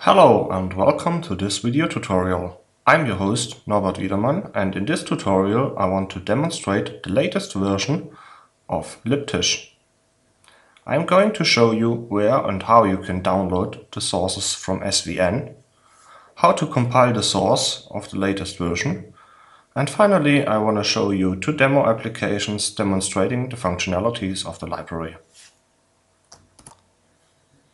Hello and welcome to this video tutorial. I'm your host Norbert Wiedermann, and in this tutorial I want to demonstrate the latest version of libTISCH. I'm going to show you where and how you can download the sources from SVN, how to compile the source of the latest version, and finally I want to show you two demo applications demonstrating the functionalities of the library.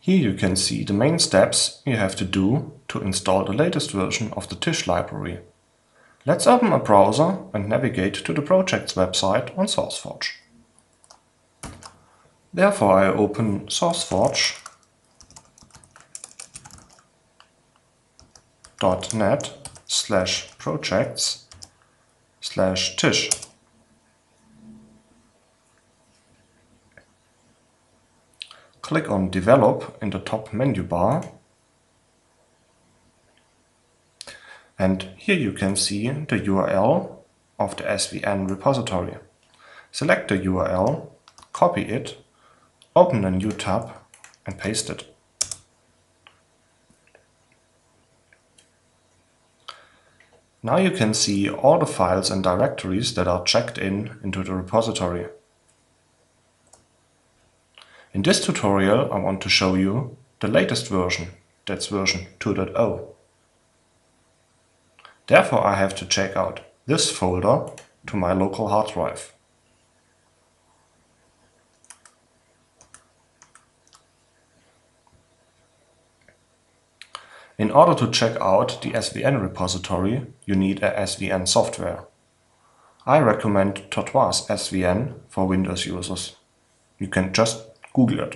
Here you can see the main steps you have to do to install the latest version of the TISCH library. Let's open a browser and navigate to the project's website on SourceForge. Therefore I open sourceforge.net/projects/TISCH. Click on Develop in the top menu bar, and here you can see the URL of the SVN repository. Select the URL, copy it, open a new tab and paste it. Now you can see all the files and directories that are checked into the repository. In this tutorial I want to show you the latest version, that's version 2.0. Therefore I have to check out this folder to my local hard drive. In order to check out the SVN repository, you need a SVN software. I recommend Tortoise SVN for Windows users. You can just Google it.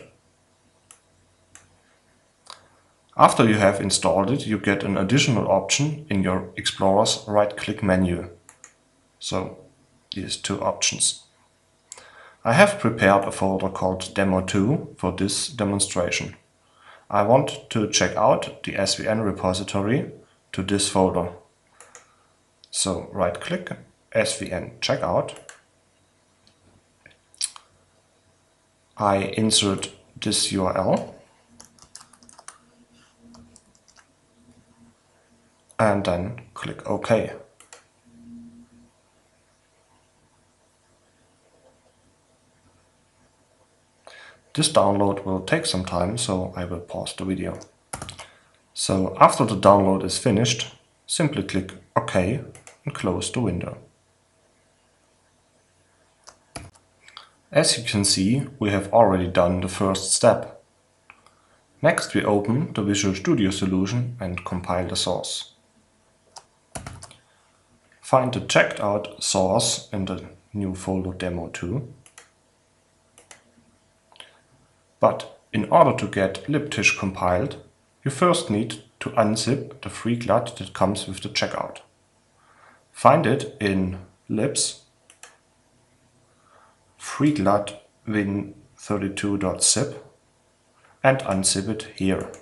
After you have installed it, you get an additional option in your Explorer's right-click menu. So, these two options. I have prepared a folder called Demo2 for this demonstration. I want to check out the SVN repository to this folder. So, right-click, SVN checkout. I insert this URL and then click OK. This download will take some time, so I will pause the video. So after the download is finished, simply click OK and close the window. As you can see, we have already done the first step. Next we open the Visual Studio solution and compile the source. Find the checked out source in the new folder Demo2. But in order to get libTISCH compiled, you first need to unzip the FreeGLUT that comes with the checkout. Find it in libs FreeGLUT win32.zip and unzip it here.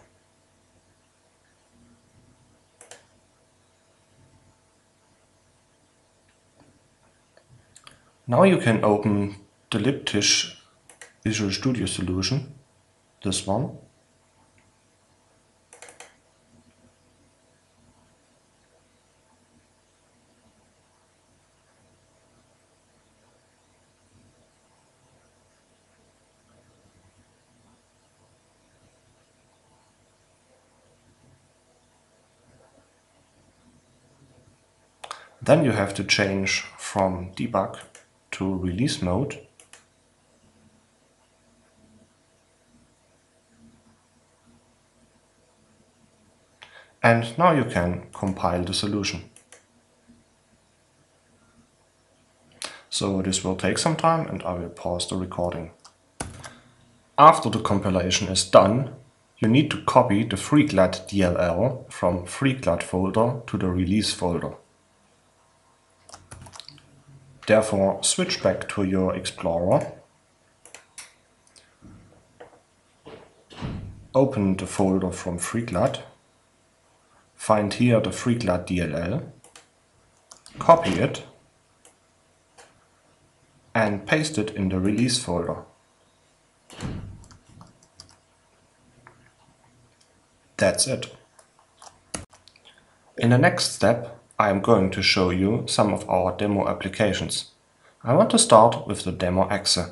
Now you can open the libTISCH Visual Studio solution, this one. Then you have to change from debug to release mode. And now you can compile the solution. So this will take some time and I will pause the recording. After the compilation is done, you need to copy the FreeGLUT DLL from FreeGLUT folder to the release folder. Therefore, switch back to your Explorer, open the folder from FreeGLUT, find here the FreeGLUT DLL, copy it and paste it in the release folder. That's it. In the next step, I am going to show you some of our demo applications. I want to start with the demo exe.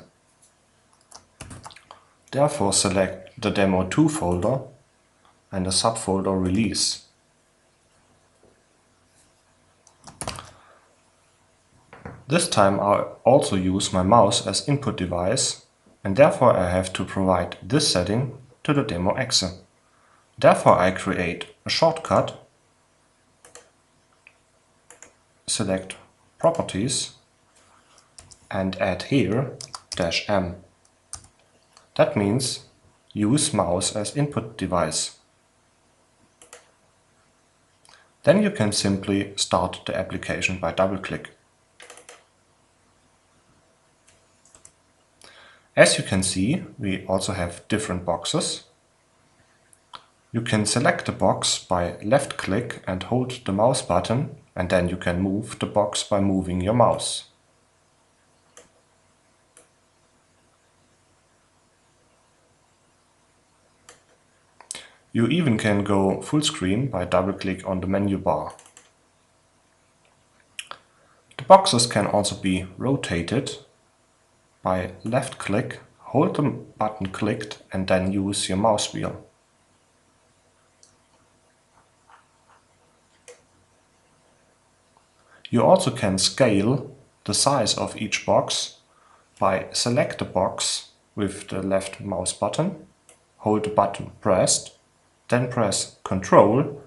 Therefore select the demo2 folder and the subfolder release. This time I also use my mouse as input device, and therefore I have to provide this setting to the demo exe. Therefore I create a shortcut, select Properties and add here -m. That means use mouse as input device. Then you can simply start the application by double-click. As you can see, we also have different boxes. You can select the box by left-click and hold the mouse button, and then you can move the box by moving your mouse. You even can go full screen by double-click on the menu bar. The boxes can also be rotated by left-click, hold the button clicked and then use your mouse wheel. You also can scale the size of each box by select the box with the left mouse button, hold the button pressed, then press Ctrl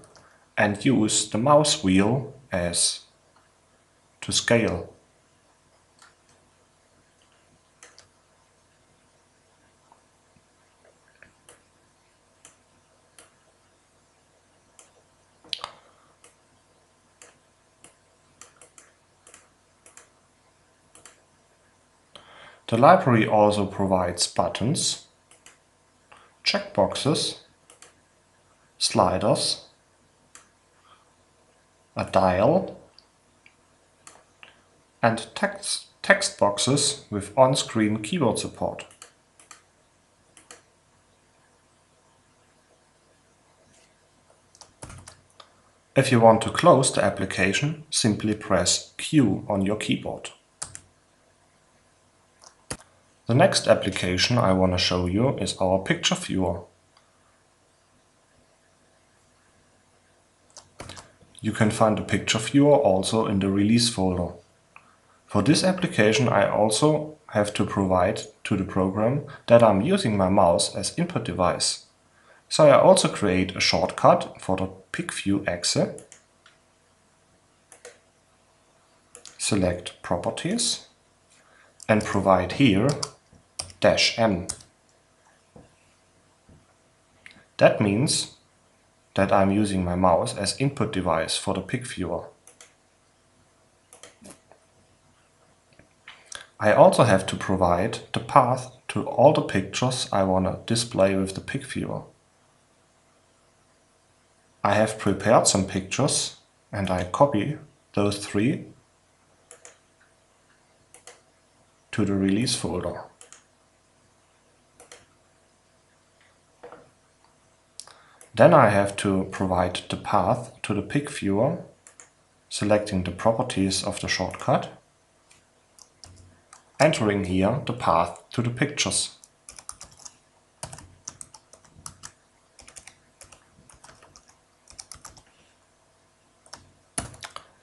and use the mouse wheel as to scale. The library also provides buttons, checkboxes, sliders, a dial, and text boxes with on-screen keyboard support. If you want to close the application, simply press Q on your keyboard. The next application I want to show you is our picture viewer. You can find the picture viewer also in the release folder. For this application I also have to provide to the program that I'm using my mouse as input device. So I also create a shortcut for the pic view exe, select Properties and provide here -m. That means that I'm using my mouse as input device for the pic viewer. I also have to provide the path to all the pictures I want to display with the pic viewer. I have prepared some pictures and I copy those 3 to the release folder. Then I have to provide the path to the pic viewer, selecting the properties of the shortcut, entering here the path to the pictures.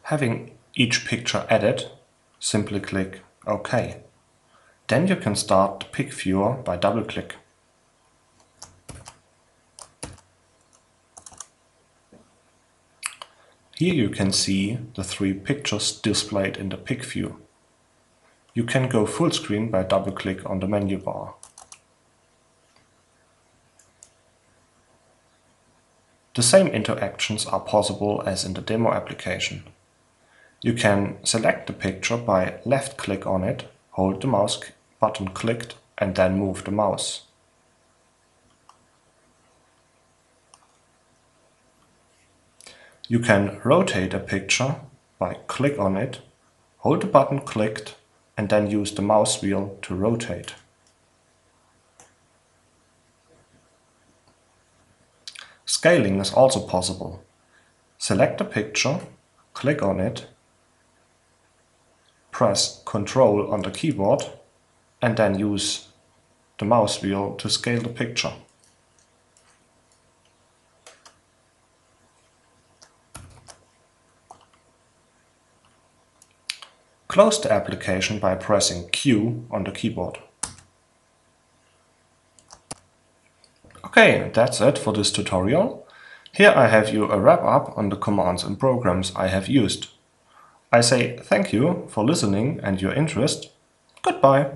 Having each picture added, simply click OK. Then you can start the pic viewer by double-click. Here you can see the 3 pictures displayed in the pic view. You can go full screen by double-click on the menu bar. The same interactions are possible as in the demo application. You can select the picture by left-click on it, hold the mouse button clicked and then move the mouse. You can rotate a picture by click on it, hold the button clicked and then use the mouse wheel to rotate. Scaling is also possible. Select a picture, click on it, press Ctrl on the keyboard and then use the mouse wheel to scale the picture. Close the application by pressing Q on the keyboard. Okay, that's it for this tutorial. Here I have you a wrap up on the commands and programs I have used. I say thank you for listening and your interest. Goodbye.